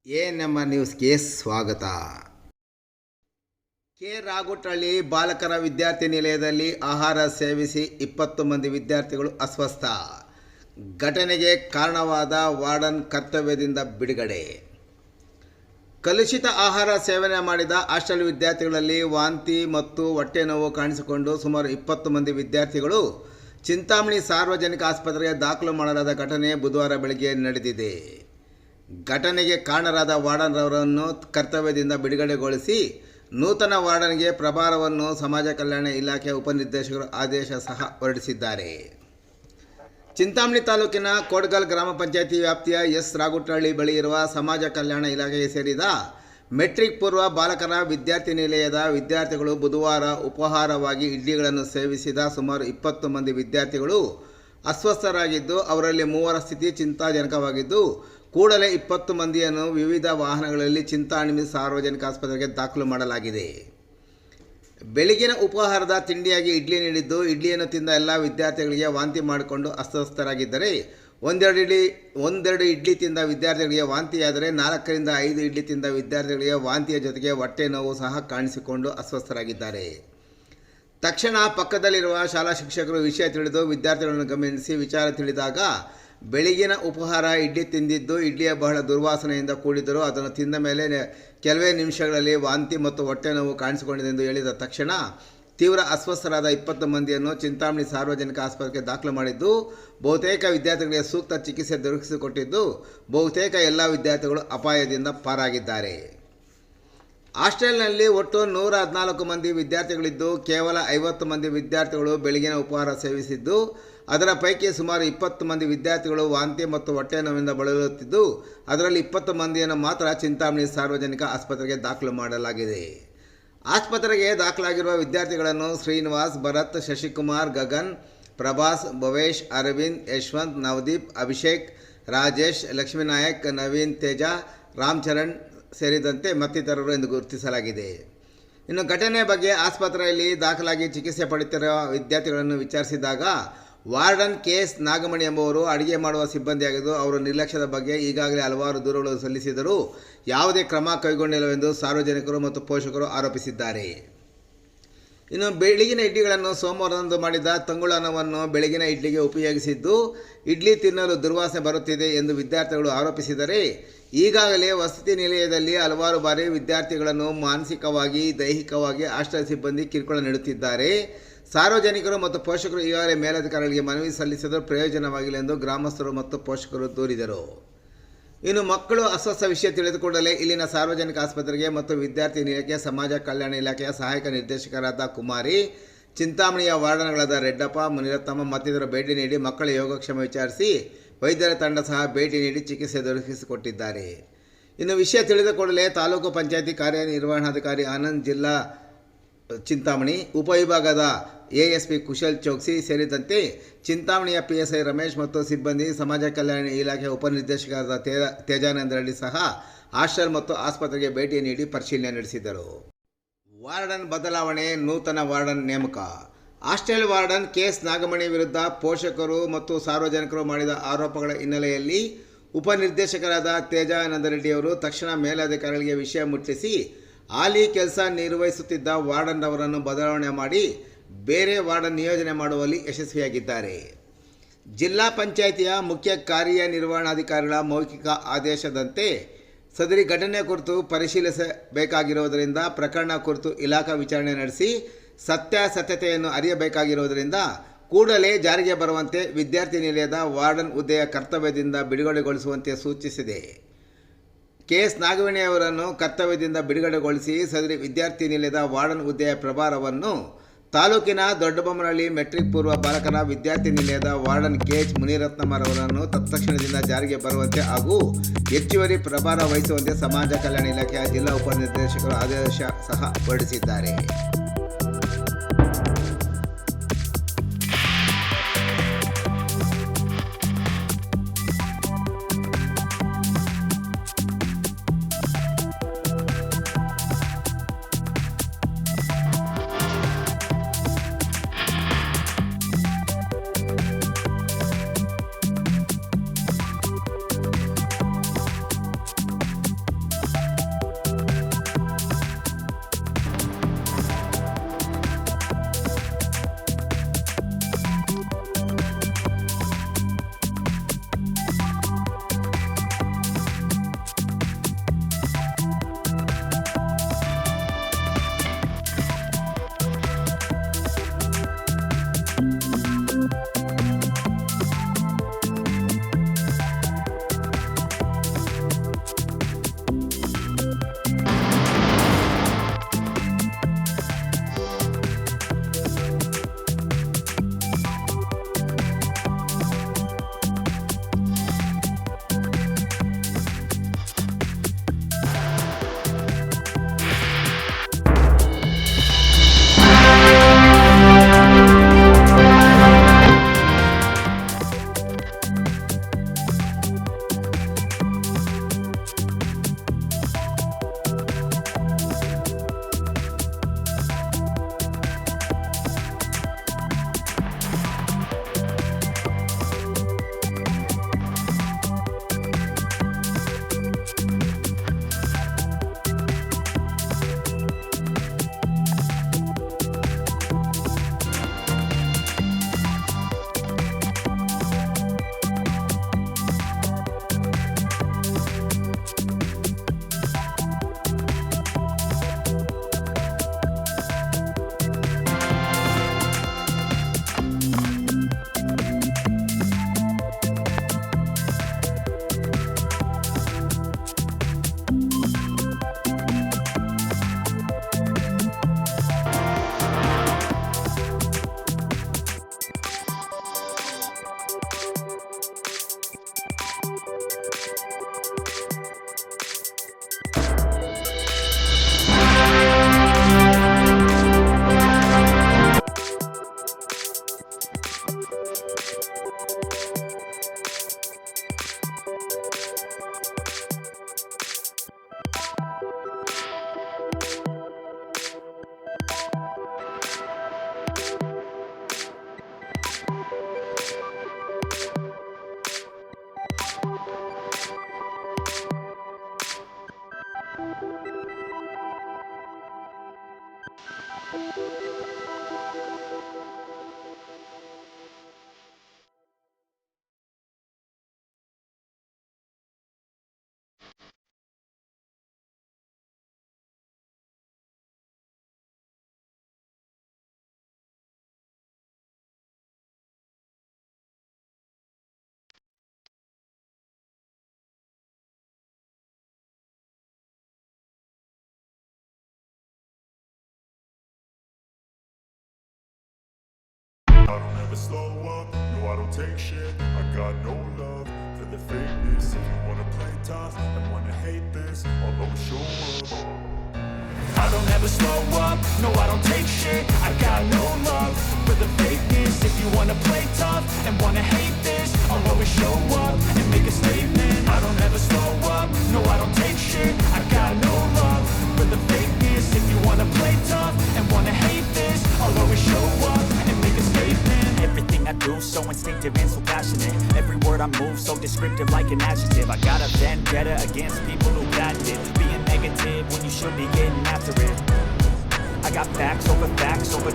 ನಮ್ಮ ನ್ಯೂಸ್ಗೆ ಸ್ವಾಗತ. ಕೆ. ರಾಗುಟ್ಟಳ್ಳಿ ಬಾಲಕರ ವಿದ್ಯಾರ್ಥಿ ನಿಲಯದಲ್ಲಿ ಆಹಾರ ಸೇವಿಸಿ 20 ಮಂದಿ ವಿದ್ಯಾರ್ಥಿಗಳು ಅಸ್ವಸ್ಥ. ಘಟನೆಗೆ ಕಾರಣವಾದ ವಾರ್ಡನ್ ಕರ್ತವ್ಯದಿಂದ ಬಿಡುಗಡೆ. ಕಲುಷಿತ ಆಹಾರ ಸೇವನೆ ಮಾಡಿದ ಹಾಸ್ಟೆಲ್ ವಿದ್ಯಾರ್ಥಿಗಳಲ್ಲಿ ವಾಂತಿ ಮತ್ತು ಹೊಟ್ಟೆ ನೋವು ಕಾಣಿಸಿಕೊಂಡು ಸುಮಾರು 20 ಮಂದಿ ವಿದ್ಯಾರ್ಥಿಗಳು ಚಿಂತಾಮಣಿ ಸಾರ್ವಜನಿಕ ಆಸ್ಪತ್ರೆಗೆ ದಾಖಲು ಮಾಡಲಾದ ಘಟನೆ ಬುಧವಾರ ಬೆಳಗ್ಗೆ ನಡೆದಿದೆ. ಘಟನೆಗೆ ಕಾರಣರಾದ ವಾರ್ಡನ್ ರವರನ್ನು ಕರ್ತವ್ಯದಿಂದ ಬಿಡುಗಡೆಗೊಳಿಸಿ ನೂತನ ವಾರ್ಡನ್ಗೆ ಪ್ರಭಾರವನ್ನು ಸಮಾಜ ಕಲ್ಯಾಣ ಇಲಾಖೆ ಉಪನಿರ್ದೇಶಕರು ಆದೇಶ ಸಹ ಹೊರಡಿಸಿದ್ದಾರೆ. ಚಿಂತಾಮಣಿ ತಾಲೂಕಿನ ಕೋಡ್ಗಲ್ ಗ್ರಾಮ ಪಂಚಾಯಿತಿ ವ್ಯಾಪ್ತಿಯ ಎಸ್. ರಾಗುಟ್ಟಳ್ಳಿ ಬಳಿ ಇರುವ ಸಮಾಜ ಕಲ್ಯಾಣ ಇಲಾಖೆಗೆ ಸೇರಿದ ಮೆಟ್ರಿಕ್ ಪೂರ್ವ ಬಾಲಕರ ವಿದ್ಯಾರ್ಥಿ ನಿಲಯದ ವಿದ್ಯಾರ್ಥಿಗಳು ಬುಧವಾರ ಉಪಹಾರವಾಗಿ ಇಡ್ಲಿಗಳನ್ನು ಸೇವಿಸಿದ ಸುಮಾರು 20 ಮಂದಿ ವಿದ್ಯಾರ್ಥಿಗಳು ಅಸ್ವಸ್ಥರಾಗಿದ್ದು, ಅವರಲ್ಲಿ 3ರ ಸ್ಥಿತಿ ಚಿಂತಾಜನಕವಾಗಿದ್ದು, ಕೂಡಲೇ 20 ಮಂದಿಯನ್ನು ವಿವಿಧ ವಾಹನಗಳಲ್ಲಿ ಚಿಂತಾಮಣಿ ಸಾರ್ವಜನಿಕ ಆಸ್ಪತ್ರೆಗೆ ದಾಖಲು ಮಾಡಲಾಗಿದೆ. ಬೆಳಗಿನ ಉಪಹಾರದ ತಿಂಡಿಯಾಗಿ ಇಡ್ಲಿ ನೀಡಿದ್ದು, ಇಡ್ಲಿಯನ್ನು ತಿಂದ ಎಲ್ಲ ವಿದ್ಯಾರ್ಥಿಗಳಿಗೆ ವಾಂತಿ ಮಾಡಿಕೊಂಡು ಅಸ್ವಸ್ಥರಾಗಿದ್ದರೆ, ಒಂದೆರಡು ಇಡ್ಲಿ ತಿಂದ ವಿದ್ಯಾರ್ಥಿಗಳಿಗೆ ವಾಂತಿಯಾದರೆ 4ರಿಂದ 5 ಇಡ್ಲಿ ತಿಂದ ವಿದ್ಯಾರ್ಥಿಗಳಿಗೆ ವಾಂತಿಯ ಜೊತೆಗೆ ಹೊಟ್ಟೆ ನೋವು ಸಹ ಕಾಣಿಸಿಕೊಂಡು ಅಸ್ವಸ್ಥರಾಗಿದ್ದಾರೆ. ತಕ್ಷಣ ಪಕ್ಕದಲ್ಲಿರುವ ಶಾಲಾ ಶಿಕ್ಷಕರು ವಿಷಯ ತಿಳಿದು ವಿದ್ಯಾರ್ಥಿಗಳನ್ನು ಗಮನಿಸಿ ವಿಚಾರ ತಿಳಿದಾಗ, ಬೆಳಗಿನ ಉಪಹಾರ ಇಡ್ಲಿ ತಿಂದಿದ್ದು, ಇಡ್ಲಿಯ ಬಹಳ ದುರ್ವಾಸನೆಯಿಂದ ಕೂಡಿದ್ದರೂ ಅದನ್ನು ತಿಂದ ಮೇಲೆ ಕೆಲವೇ ನಿಮಿಷಗಳಲ್ಲಿ ವಾಂತಿ ಮತ್ತು ಹೊಟ್ಟೆ ನೋವು ಕಾಣಿಸಿಕೊಂಡಿದೆ ಎಂದು ಹೇಳಿದ ತಕ್ಷಣ ತೀವ್ರ ಅಸ್ವಸ್ಥರಾದ 20 ಮಂದಿಯನ್ನು ಚಿಂತಾಮಣಿ ಸಾರ್ವಜನಿಕ ಆಸ್ಪತ್ರೆಗೆ ದಾಖಲು ಮಾಡಿದ್ದು, ಬಹುತೇಕ ವಿದ್ಯಾರ್ಥಿಗಳಿಗೆ ಸೂಕ್ತ ಚಿಕಿತ್ಸೆ ದೊರಕಿಸಿಕೊಟ್ಟಿದ್ದು, ಬಹುತೇಕ ಎಲ್ಲ ವಿದ್ಯಾರ್ಥಿಗಳು ಅಪಾಯದಿಂದ ಪಾರಾಗಿದ್ದಾರೆ. ಹಾಸ್ಟೆಲ್ನಲ್ಲಿ ಒಟ್ಟು 114 ಮಂದಿ ವಿದ್ಯಾರ್ಥಿಗಳಿದ್ದು, ಕೇವಲ 50 ಮಂದಿ ವಿದ್ಯಾರ್ಥಿಗಳು ಬೆಳಗಿನ ಉಪಹಾರ ಸೇವಿಸಿದ್ದು, ಅದರ ಪೈಕಿ ಸುಮಾರು 20 ಮಂದಿ ವಿದ್ಯಾರ್ಥಿಗಳು ವಾಂತಿ ಮತ್ತು ಹೊಟ್ಟೆ ನೋವಿನಿಂದ ಬಳಲುತ್ತಿದ್ದು, ಅದರಲ್ಲಿ 20 ಮಂದಿಯನ್ನು ಮಾತ್ರ ಚಿಂತಾಮಣಿ ಸಾರ್ವಜನಿಕ ಆಸ್ಪತ್ರೆಗೆ ದಾಖಲು ಮಾಡಲಾಗಿದೆ. ಆಸ್ಪತ್ರೆಗೆ ದಾಖಲಾಗಿರುವ ವಿದ್ಯಾರ್ಥಿಗಳನ್ನು ಶ್ರೀನಿವಾಸ್, ಭರತ್, ಶಶಿಕುಮಾರ್, ಗಗನ್, ಪ್ರಭಾಸ್, ಭವೇಶ್, ಅರವಿಂದ್, ಯಶವಂತ್, ನವದೀಪ್, ಅಭಿಷೇಕ್, ರಾಜೇಶ್, ಲಕ್ಷ್ಮೀನಾಯಕ್, ನವೀನ್, ತೇಜ, ರಾಮ್ಚರಣ್ ಸೇರಿದಂತೆ ಮತ್ತಿತರರು ಎಂದು ಗುರುತಿಸಲಾಗಿದೆ. ಇನ್ನು ಘಟನೆ ಬಗ್ಗೆ ಆಸ್ಪತ್ರೆಯಲ್ಲಿ ದಾಖಲಾಗಿ ಚಿಕಿತ್ಸೆ ಪಡೆಯುತ್ತಿರುವ ವಿದ್ಯಾರ್ಥಿಗಳನ್ನು ವಿಚಾರಿಸಿದಾಗ, ವಾರ್ಡನ್ ಕೆ. ಎಸ್. ನಾಗಮಣಿ ಎಂಬುವರು ಅಡುಗೆ ಮಾಡುವ ಸಿಬ್ಬಂದಿಯಾಗಿದ್ದು, ಅವರ ನಿರ್ಲಕ್ಷ್ಯದ ಬಗ್ಗೆ ಈಗಾಗಲೇ ಹಲವಾರು ದೂರುಗಳು ಸಲ್ಲಿಸಿದರೂ ಯಾವುದೇ ಕ್ರಮ ಕೈಗೊಂಡಿಲ್ಲವೆಂದು ಸಾರ್ವಜನಿಕರು ಮತ್ತು ಪೋಷಕರು ಆರೋಪಿಸಿದ್ದಾರೆ. ಇನ್ನು ಬೆಳಗಿನ ಇಡ್ಲಿಗಳನ್ನು ಸೋಮವಾರದಂದು ಮಾಡಿದ ತಂಗುಳು ಅನ್ನವನ್ನು ಬೆಳಗಿನ ಇಡ್ಲಿಗೆ ಉಪಯೋಗಿಸಿದ್ದು, ಇಡ್ಲಿ ತಿನ್ನಲು ದುರ್ವಾಸನೆ ಬರುತ್ತಿದೆ ಎಂದು ವಿದ್ಯಾರ್ಥಿಗಳು ಆರೋಪಿಸಿದರೆ, ಈಗಾಗಲೇ ವಸತಿ ನಿಲಯದಲ್ಲಿ ಹಲವಾರು ಬಾರಿ ವಿದ್ಯಾರ್ಥಿಗಳನ್ನು ಮಾನಸಿಕವಾಗಿ, ದೈಹಿಕವಾಗಿ ಹಾಸ್ಟೆಲ್ ಸಿಬ್ಬಂದಿ ಕಿರುಕುಳ ನೀಡುತ್ತಿದ್ದಾರೆ. ಸಾರ್ವಜನಿಕರು ಮತ್ತು ಪೋಷಕರು ಈಗಾಗಲೇ ಮೇಲಧಿಕಾರಿಗಳಿಗೆ ಮನವಿ ಸಲ್ಲಿಸಿದರೂ ಪ್ರಯೋಜನವಾಗಿಲ್ಲ ಎಂದು ಗ್ರಾಮಸ್ಥರು ಮತ್ತು ಪೋಷಕರು ದೂರಿದರು. ಇನ್ನು ಮಕ್ಕಳು ಅಸ್ವಸ್ಥ ವಿಷಯ ತಿಳಿದುಕೊಂಡಲೇ ಇಲ್ಲಿನ ಸಾರ್ವಜನಿಕ ಆಸ್ಪತ್ರೆಗೆ ಮತ್ತು ವಿದ್ಯಾರ್ಥಿ ನಿಲಯಕ್ಕೆ ಸಮಾಜ ಕಲ್ಯಾಣ ಇಲಾಖೆಯ ಸಹಾಯಕ ನಿರ್ದೇಶಕರಾದ ಕುಮಾರಿ, ಚಿಂತಾಮಣಿಯ ವಾರ್ಡನ್ಗಳಾದ ರೆಡ್ಡಪ್ಪ, ಮುನಿರತ್ನಮ್ಮ ಮತ್ತಿತರರು ಭೇಟಿ ನೀಡಿ ಮಕ್ಕಳ ಯೋಗಕ್ಷೇಮ ವಿಚಾರಿಸಿ ವೈದ್ಯರ ತಂಡ ಸಹ ಭೇಟಿ ನೀಡಿ ಚಿಕಿತ್ಸೆ ದೊರಕಿಸಿಕೊಟ್ಟಿದ್ದಾರೆ. ಇನ್ನು ವಿಷಯ ತಿಳಿದ ಕೂಡಲೇ ತಾಲೂಕು ಪಂಚಾಯಿತಿ ಕಾರ್ಯನಿರ್ವಹಣಾಧಿಕಾರಿ ಆನಂದ್, ಜಿಲ್ಲಾ ಚಿಂತಾಮಣಿ ಉಪವಿಭಾಗದ ಎಎಸ್ಪಿ ಕುಶಲ್ ಚೌಕ್ಸಿ ಸೇರಿದಂತೆ ಚಿಂತಾಮಣಿಯ PSI ರಮೇಶ್ ಮತ್ತು ಸಿಬ್ಬಂದಿ, ಸಮಾಜ ಕಲ್ಯಾಣ ಇಲಾಖೆ ಉಪನಿರ್ದೇಶಕರಾದ ತೇಜಾನಂದ ರೆಡ್ಡಿ ಸಹ ಹಾಸ್ಟೆಲ್ ಮತ್ತು ಆಸ್ಪತ್ರೆಗೆ ಭೇಟಿ ನೀಡಿ ಪರಿಶೀಲನೆ ನಡೆಸಿದರು. ವಾರ್ಡನ್ ಬದಲಾವಣೆ, ನೂತನ ವಾರ್ಡನ್ ನೇಮಕ. Hostel warden K. ಎಸ್. ನಾಗಮಣಿ ವಿರುದ್ಧ ಪೋಷಕರು ಮತ್ತು ಸಾರ್ವಜನಿಕರು ಮಾಡಿದ ಆರೋಪಗಳ ಹಿನ್ನೆಲೆಯಲ್ಲಿ ಉಪನಿರ್ದೇಶಕರಾದ ತೇಜಾನಂದ ರೆಡ್ಡಿಯವರು ತಕ್ಷಣ ಮೇಲಧಿಕಾರಿಗಳಿಗೆ ವಿಷಯ ಮುಟ್ಟಿಸಿ ಹಾಲಿ ಕೆಲಸ ನಿರ್ವಹಿಸುತ್ತಿದ್ದ ವಾರ್ಡನ್ ಅವರನ್ನು ಬದಲಾವಣೆ ಮಾಡಿ ಬೇರೆ ವಾರ್ಡನ್ ನಿಯೋಜನೆ ಮಾಡುವಲ್ಲಿ ಯಶಸ್ವಿಯಾಗಿದ್ದಾರೆ. ಜಿಲ್ಲಾ ಪಂಚಾಯಿತಿಯ ಮುಖ್ಯ ಕಾರ್ಯನಿರ್ವಹಣಾಧಿಕಾರಿಗಳ ಮೌಖಿಕ ಆದೇಶದಂತೆ ಸದರಿ ಘಟನೆ ಕುರಿತು ಪರಿಶೀಲಿಸಬೇಕಾಗಿರುವುದರಿಂದ, ಪ್ರಕರಣ ಕುರಿತು ಇಲಾಖಾ ವಿಚಾರಣೆ ನಡೆಸಿ ಸತ್ಯಾಸತ್ಯತೆಯನ್ನು ಅರಿಯಬೇಕಾಗಿರುವುದರಿಂದ ಕೂಡಲೇ ಜಾರಿಗೆ ಬರುವಂತೆ ವಿದ್ಯಾರ್ಥಿ ನಿಲಯದ ವಾರ್ಡನ್ ಹುದ್ದೆಯ ಕರ್ತವ್ಯದಿಂದ ಬಿಡುಗಡೆಗೊಳಿಸುವಂತೆ ಸೂಚಿಸಿದೆ. ಕೆ. ಎಸ್. ನಾಗಮಣಿ ಅವರನ್ನು ಕರ್ತವ್ಯದಿಂದ ಬಿಡುಗಡೆಗೊಳಿಸಿ ಸದರಿ ವಿದ್ಯಾರ್ಥಿ ನಿಲಯದ ವಾರ್ಡನ್ ಹುದ್ದೆಯ ಪ್ರಭಾರವನ್ನು ತಾಲೂಕಿನ ದೊಡ್ಡಬೊಮ್ಮನಹಳ್ಳಿ ಮೆಟ್ರಿಕ್ ಪೂರ್ವ ಬಾಲಕರ ವಿದ್ಯಾರ್ಥಿ ನಿಲಯದ ವಾರ್ಡನ್ ಕೆ. ಎಚ್. ಮುನಿರತ್ನಮ್ಮರವರನ್ನು ತತ್ಕ್ಷಣದಿಂದ ಜಾರಿಗೆ ಬರುವಂತೆ ಹಾಗೂ ಹೆಚ್ಚುವರಿ ಪ್ರಭಾರ ವಹಿಸುವಂತೆ ಸಮಾಜ ಕಲ್ಯಾಣ ಇಲಾಖೆಯ ಜಿಲ್ಲಾ ಉಪನಿರ್ದೇಶಕರು ಆದೇಶ ಸಹ ಹೊರಡಿಸಿದ್ದಾರೆ. I don't ever slow up, no I don't take shit. I got no love for the fakeness. If you wanna play tough and wanna hate this, I'll always show up. I don't ever slow up, no I don't take shit. I got no love for the fakeness. If you wanna play tough and wanna hate this, I'll always show up and make a statement. I don't ever slow up, no I don't take shit. I got no love for the fakeness. If you wanna play tough and wanna hate this, I'll always show up and make a statement. Everything I do so instinctive and so passionate. Every word I move so descriptive like an adjective. I got a vendetta against people who patented being negative when you should be getting after it. I got facts over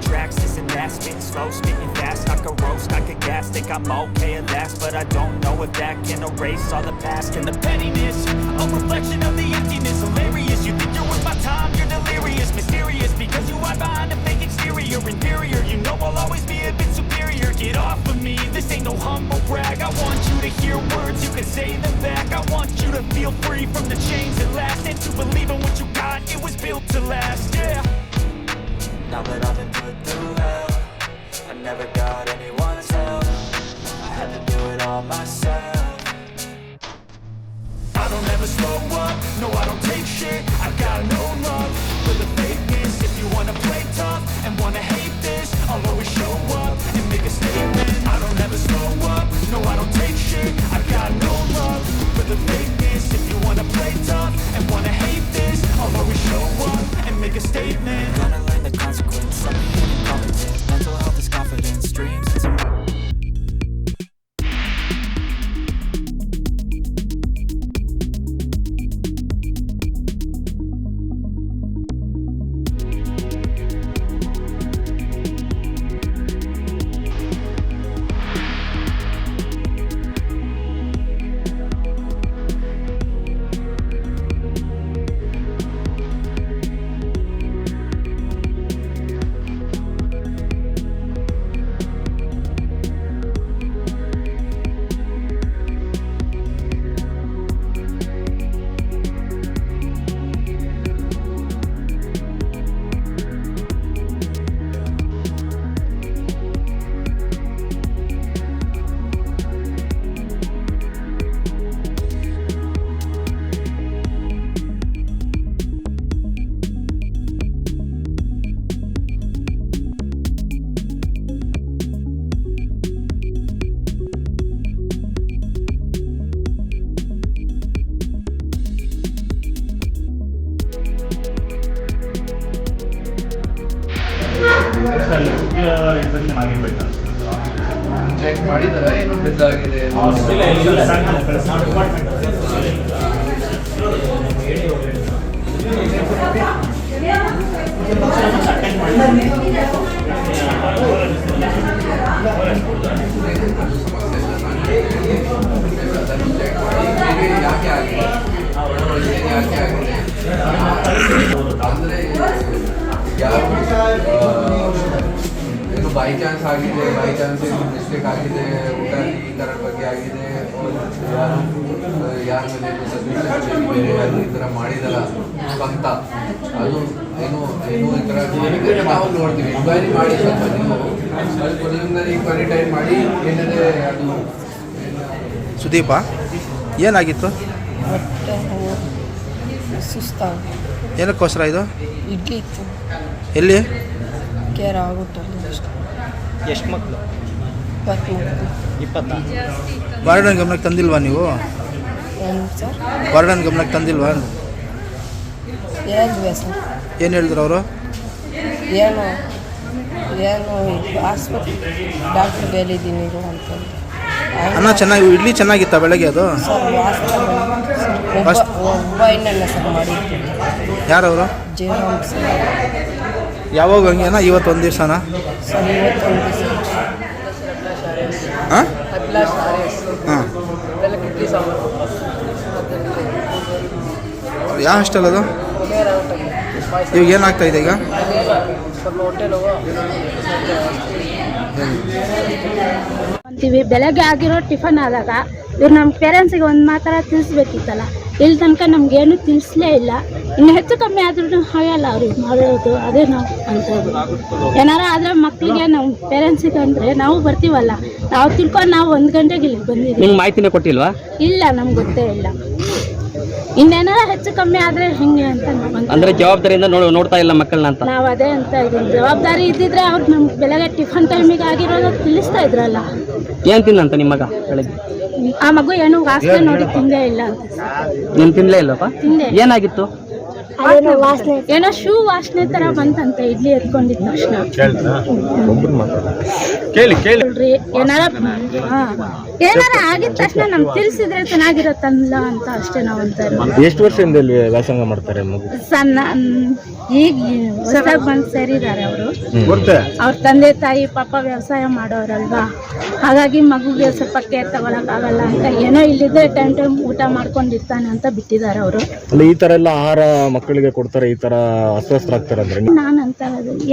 tracks, this and that. Spitting slow, speaking fast, I could roast, I could gas. Think I'm okay at last, but I don't know if that can erase all the past. And the pettiness, a reflection of the emptiness. Hilarious, you think you're worth my time, you're delirious. Mysterious, because you hide behind a fake exterior. Inferior, you know I'll always be a bit superior. Get off of me, this ain't no humble brag. I want you to hear words, you can say them back. I want you to feel free from the chains that last, and to believe in what you got, it was built to last, yeah. Now that I've been put through hell, I never got anyone's help. I had to do it all myself. I don't ever slow up, no I don't take shit. I got no love for the fakeness. If you wanna play tough and wanna hate this, I'll always show up and make a statement. I don't ever slow up, no I don't take shit. I got no love for the fakeness. If you wanna play tough and wanna hate this, I'll always show up and make a statement. Gonna learn the consequence of being incompetent. Mental health is confidence, dreams and some. Infection ಆಗಿರ್ಬೇಕು check ಮಾಡಿದಾರ ಏನು ಬಿದ್ದಾಗಿದೆ ಯಾಕೆ ಆಗಿದೆ ಯಾಕೆ ಆಗಿದೆ ಅಂದರೆ ಯಾರು ಏನು ಬೈ ಚಾನ್ಸ್ ಆಗಿದೆ, ಬೈ ಚಾನ್ಸ್ ಏನು ಮಿಸ್ಟೇಕ್ ಆಗಿದೆ, ಊಟ ಈ ಥರದ ಬಗ್ಗೆ ಆಗಿದೆ, ಯಾರ ಮೇಲೆ ಸಸ್ಪೆಷನ್ ಬೇರೆ ಯಾರು ಈ ಥರ ಮಾಡಿದಾರ ಸ್ವಂತ ಅದು ಏನು ಏನು ಈ ಥರ ನಾವು ನೋಡ್ತೀವಿ. ಇನ್ಕ್ವೈರಿ ಮಾಡಿ ಸ್ವಲ್ಪ ನೀವು ಇನ್ಕ್ವೈರಿ ಟೈಮ್ ಮಾಡಿ ಏನಿದೆ ಅದು. ಸುದೀಪ, ಏನಾಗಿತ್ತು? ಹೊಟ್ಟೆ ನೋವು, ಸುಸ್ತಾಗ ಏನಕ್ಕೋಸ್ಕರ ಇದು? ಇಡ್ಲಿ ಇತ್ತು, ಎಲ್ಲಿ? ಕೇರ್ ಆಗುತ್ತಲ್ಲ ಅಷ್ಟು. ಎಷ್ಟು ಮಕ್ಕಳು? 20. ವಾರ್ಡನ್ ಗಮನಕ್ಕೆ ತಂದಿಲ್ವಾ ನೀವು? ಏನು ಸರ್? ವಾರ್ಡನ್ ಗಮನಕ್ಕೆ ತಂದಿಲ್ವಾ? ಹೇಳಿದ್ವಿ ಸರ್. ಏನು ಹೇಳಿದ್ರು ಅವರು? ಏನು ಆಸ್ಪತ್ರೆ ಡಾಕ್ಟ್ರ್ ಹೇಳಿದ್ದೀನಿ ಅಂತಂದು. ಅನ್ನ ಚೆನ್ನಾಗಿ ಇಡ್ಲಿ ಚೆನ್ನಾಗಿತ್ತಾ ಬೆಳಗ್ಗೆ ಅದು? ಸರ್ ಫಸ್ಟ್ ಒಬ್ಬ ಸರ್ ಮಾಡಿದ್ದು ಯಾರವರು? ಜಯರಾಮ್ ಸರ್. ಯಾವಾಗ ಹಂಗೇನಾ ಇವತ್ತು ಒಂದು ದಿವಸನಾ? ಸರ್ ಇವತ್ತೊಂದು ದಿವಸ ಹಾಂ ಹಾಂ ಯಾವ ಹಾಸ್ಟೆಲ್ ಅದು? ಇವಾಗ ಏನಾಗ್ತಾ ಇದೆ ಈಗ? ಅಂತೀವಿ ಬೆಳಗ್ಗೆ ಆಗಿರೋ ಟಿಫನ್ ಆದಾಗ ಇವ್ರು ನಮ್ಮ ಪೇರೆಂಟ್ಸಿಗೆ ಒಂದು ಮಾತ್ರ ತಿಳಿಸ್ಬೇಕಿತ್ತಲ್ಲ. ಇಲ್ಲಿ ತನಕ ನಮಗೇನು ತಿಳಿಸ್ಲೇ ಇಲ್ಲ. ಇನ್ನು ಹೆಚ್ಚು ಕಮ್ಮಿ ಆದ್ರೂ ಹಾಗಲ್ಲ ಅವ್ರಿಗೆ ಮಾಡೋದು. ಅದೇ ನಾವು ಅಂತದ್ದು ಏನಾರ ಆದರೆ ಮಕ್ಕಳಿಗೆ ನಾವು ಪೇರೆಂಟ್ಸಿಗೆ ಅಂದರೆ ನಾವು ಬರ್ತೀವಲ್ಲ, ನಾವು ತಿಳ್ಕೊಂಡು ನಾವು 1 ಗಂಟೆಗೆ ಇಲ್ಲಿ ಬಂದಿದ್ದೀವಿ. ನಿಮ್ಗೆ ಮಾಹಿತಿನೇ ಕೊಟ್ಟಿಲ್ವಾ? ಇಲ್ಲ, ನಮ್ಗೆ ಗೊತ್ತೇ ಇಲ್ಲ. ಇನ್ನೇನಾರ ಹೆಚ್ಚು ಕಮ್ಮಿ ಆದರೆ ಹೆಂಗೆ ಅಂತ ನಾವು ಅಂದ್ರೆ ಜವಾಬ್ದಾರಿಯಿಂದ ನೋಡ್ತಾ ಇಲ್ಲ ಮಕ್ಕಳನ್ನ ಅಂತ ನಾವು ಅದೇ ಅಂತ ಇದ್ದೀವಿ. ಜವಾಬ್ದಾರಿ ಇದ್ದಿದ್ರೆ ಅವ್ರು ನಮ್ಗೆ ಬೆಳಗ್ಗೆ ಟಿಫನ್ ಟೈಮಿಗೆ ಆಗಿರೋದು ತಿಳಿಸ್ತಾ ಇದ್ರಲ್ಲ. ಏನ್ ತಿನ್ನಂತ ನಿಮ್ಮ ಮಗ ಬೆಳಗ್ಗೆ? ಆ ಮಗು ಏನು ವಾಸನೆ ನೋಡಿ ತಿಂದೇ ಇಲ್ಲ ಅಂತ. ನೀನ್ ತಿನ್ಲೇ ಇಲ್ಲಪ್ಪ? ತಿಂದೆ. ಏನಾಗಿತ್ತು? ಏನೋ ಶೂ ವಾಸನೆ ತರ ಬಂತಂತೆ ಇಡ್ಲಿ ಎತ್ಕೊಂಡಿದ್ದ ತಕ್ಷಣ. ಏನಾರ ಆಗಿದ ತಕ್ಷಣ ನಮ್ಗೆ ತಿಳಿಸಿದ್ರೆ ಚೆನ್ನಾಗಿರತ್ತಲ್ಲ ಅಂತ ಅಷ್ಟೇ ನಾವು ಅಂತ. ಎಷ್ಟು ವರ್ಷದಿಂದ ಇಲ್ಲಿ ವ್ಯಾಸಂಗ ಮಾಡ್ತಾರೆ ಮಗು? ಸಣ್ಣ ಈಗ ಹೊಸದಾಗಿ ಬಂದು ಸೇರಿದ್ದಾರೆ ಅವರು. ಅವ್ರ ತಂದೆ ತಾಯಿ ಪಾಪ ವ್ಯವಸಾಯ ಮಾಡೋರಲ್ವಾ, ಹಾಗಾಗಿ ಮಗುಗೆ ಸ್ವಲ್ಪ ಕೇರ್ ತಗೊಳಕ್ಕಾಗಲ್ಲ ಅಂತ ಏನೋ ಇಲ್ಲಿದ್ರೆ ಟೈಮ್ ಊಟ ಮಾಡ್ಕೊಂಡಿರ್ತಾನೆ ಅಂತ ಬಿಟ್ಟಿದ್ದಾರೆ ಅವರು. ಈ ತರ ಎಲ್ಲ ಆಹಾರ ಮಕ್ಕಳಿಗೆ ಕೊಡ್ತಾರೆ, ಈ ತರ ಅಸ್ವಸ್ಥರಾಗ್ತಾರೆ ಅಂದ್ರೆ ನಾನು ಅಂತ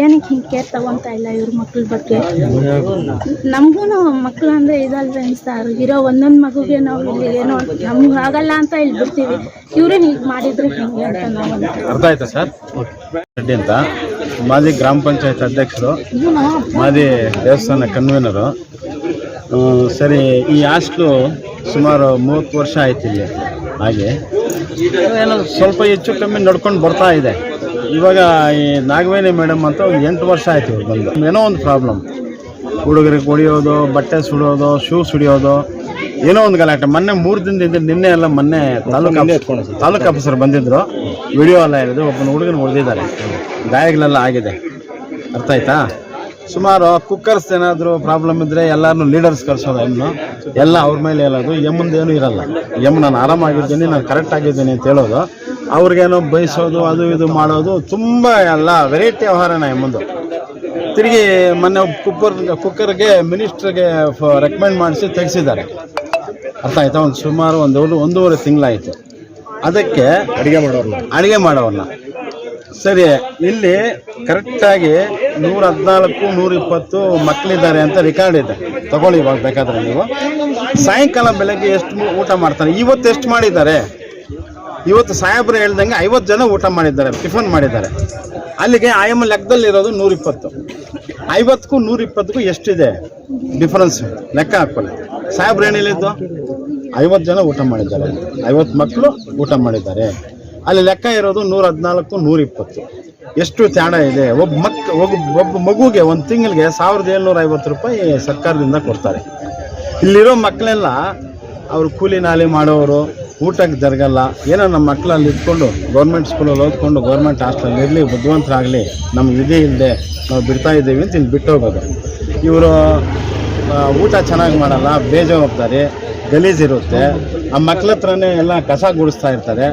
ಏನಕ್ಕೆ ಹಿಂಗೆ ಕೇರ್ ತಗೊಂತ ಇಲ್ಲ ಇವ್ರ ಮಕ್ಳ ಬಗ್ಗೆ. ನಮಗೂ ಮಕ್ಳು ಅಂದ್ರೆ ಇದಲ್ವೇ ಅನ್ಸ್ತಾರೆ. ಇರೋ ಒಂದೊಂದು ಮಗುಗೆ ನಾವು ಇಲ್ಲಿ ಏನೋ ನಮ್ಗೆ ಆಗಲ್ಲ ಅಂತ ಇಲ್ಲಿ ಬಿಡ್ತೀವಿ. ಇವ್ರೇ ಹೀಗೆ ಮಾಡಿದ್ರೆ ಹಿಂಗೆ ಅಂತ ನಾವು ಅರ್ಥ ಆಯ್ತಾ ಸರ್? ರೆಡ್ಡಿ ಅಂತ ಮಾಜಿ ಗ್ರಾಮ ಪಂಚಾಯತ್ ಅಧ್ಯಕ್ಷರು, ಮಾಜಿ ದೇವಸ್ಥಾನ ಕನ್ವೀನರು. ಸರಿ, ಈ ಹಾಸ್ಟ್ಲು ಸುಮಾರು 30 ವರ್ಷ ಆಯ್ತು ಇಲ್ಲಿ. ಹಾಗೆ ಏನೋ ಸ್ವಲ್ಪ ಹೆಚ್ಚು ಕಮ್ಮಿ ನಡ್ಕೊಂಡು ಬರ್ತಾ ಇದೆ. ಇವಾಗ ಈ ನಾಗವೇಣಿ ಮೇಡಮ್ ಅಂತ ಒಂದು 8 ವರ್ಷ ಆಯ್ತು ಇವ್ರು ಬಂದು. ಏನೋ ಒಂದು ಪ್ರಾಬ್ಲಮ್, ಹುಡುಗರಿಗೆ ಹೊಡಿಯೋದು, ಬಟ್ಟೆ ಸುಡಿಯೋದು, ಶೂ ಸುಡಿಯೋದು, ಏನೋ ಒಂದು ಗಲಾಟೆ. ಮೊನ್ನೆ 3 ದಿನದಿಂದ ನಿನ್ನೆ ಎಲ್ಲ ಮೊನ್ನೆ ತಾಲೂಕು ಆಫೀಸರ್ ಬಂದಿದ್ರು, ವಿಡಿಯೋ ಎಲ್ಲ ಹೇಳಿದ್ರು. ಒಬ್ಬನ ಹುಡುಗನ ಹೊಡೆದಿದ್ದಾರೆ, ಗಾಯಗಳೆಲ್ಲ ಆಗಿದೆ. ಅರ್ಥ ಆಯ್ತಾ? ಸುಮಾರು ಕುಕ್ಕರ್ಸ್ ಏನಾದರೂ ಪ್ರಾಬ್ಲಮ್ ಇದ್ದರೆ ಎಲ್ಲರೂ ಲೀಡರ್ಸ್ ಕರ್ಸೋದು, ಎಲ್ಲ ಅವ್ರ ಮೇಲೆ ಹೇಳೋದು. ಎಮ್ಮಂದೇನು ಇರಲ್ಲ. ನಾನು ಆರಾಮಾಗಿದ್ದೀನಿ, ನಾನು ಕರೆಕ್ಟ್ ಆಗಿದ್ದೀನಿ ಅಂತ ಹೇಳೋದು. ಅವ್ರಿಗೇನೋ ಬಯಸೋದು, ಅದು ಇದು ಮಾಡೋದು, ತುಂಬ ಎಲ್ಲ ವೆರೈಟಿ ವ್ಯವಹಾರನ ಎಮ್ಮಂದು. ತಿರುಗಿ ಮೊನ್ನೆ ಕುಕ್ಕರ್ಗೆ ಮಿನಿಸ್ಟ್ರಿಗೆ ರೆಕಮೆಂಡ್ ಮಾಡಿಸಿ ತೆಗೆಸಿದ್ದಾರೆ. ಅರ್ಥ ಆಯ್ತಾ? ಒಂದು ಸುಮಾರು 1.5 ತಿಂಗಳಾಯಿತು. ಅದಕ್ಕೆ ಅಡುಗೆ ಮಾಡೋರನ್ನ ಸರಿ, ಇಲ್ಲಿ ಕರೆಕ್ಟಾಗಿ 114, 120 ಮಕ್ಕಳಿದ್ದಾರೆ ಅಂತ ರೆಕಾರ್ಡ್ ಇದೆ. ತಗೊಳ್ಳಿ ಇವಾಗ ಬೇಕಾದ್ರೆ ನೀವು. ಸಾಯಂಕಾಲ ಬೆಳಗ್ಗೆ ಎಷ್ಟು ಊಟ ಮಾಡ್ತಾರೆ, ಇವತ್ತು ಎಷ್ಟು ಮಾಡಿದ್ದಾರೆ? ಇವತ್ತು ಸಾಹೇಬ್ರು ಹೇಳ್ದಂಗೆ 50 ಜನ ಊಟ ಮಾಡಿದ್ದಾರೆ, ಟಿಫನ್ ಮಾಡಿದ್ದಾರೆ. ಅಲ್ಲಿಗೆ ಆಯಮ್ಮ ಲೆಕ್ಕದಲ್ಲಿರೋದು 120. 50ಕ್ಕೂ 120ಕ್ಕೂ ಎಷ್ಟಿದೆ ಡಿಫ್ರೆನ್ಸ್ ಲೆಕ್ಕ ಹಾಕ್ಕೊಳ್ಳಿ. ಸಾಹೇಬ್ರು ಏನು ಹೇಳಿದ್ದು? 50 ಜನ ಊಟ ಮಾಡಿದ್ದಾರೆ, 50 ಮಕ್ಕಳು ಊಟ ಮಾಡಿದ್ದಾರೆ. ಅಲ್ಲಿ ಲೆಕ್ಕ ಇರೋದು 114, 120. ಎಷ್ಟು ತ್ಯಾಡ ಇದೆ. ಒಬ್ಬ ಮಗುಗೆ ಒಂದು ತಿಂಗಳಿಗೆ 1750 ರೂಪಾಯಿ ಸರ್ಕಾರದಿಂದ ಕೊಡ್ತಾರೆ. ಇಲ್ಲಿರೋ ಮಕ್ಕಳೆಲ್ಲ ಅವರು ಕೂಲಿ ನಾಲಿ ಮಾಡೋರು, ಊಟಕ್ಕೆ ಜರಗಲ್ಲ. ಏನೋ ನಮ್ಮ ಮಕ್ಕಳಲ್ಲಿ ಇಟ್ಕೊಂಡು ಗೌರ್ಮೆಂಟ್ ಸ್ಕೂಲಲ್ಲಿ ಓದ್ಕೊಂಡು ಗೌರ್ಮೆಂಟ್ ಹಾಸ್ಟೆಲಲ್ಲಿ ಇರಲಿ, ಬುದ್ಧಿವಂತರಾಗಲಿ, ನಮ್ಗೆ ಇದೇ ಇಲ್ಲದೆ ನಾವು ಬಿಡ್ತಾ ಇದ್ದೀವಿ ಅಂತ ಇಲ್ಲಿ ಬಿಟ್ಟು ಹೋಗೋದು. ಇವರು ಊಟ ಚೆನ್ನಾಗಿ ಮಾಡಲ್ಲ, ಬೇಜವಾಬ್ದಾರಿ, ಗಲೀಜಿರುತ್ತೆ. ಆ ಮಕ್ಳ ಹತ್ರನೇ ಎಲ್ಲ ಕಸ ಗುಡಿಸ್ತಾ ಇರ್ತಾರೆ.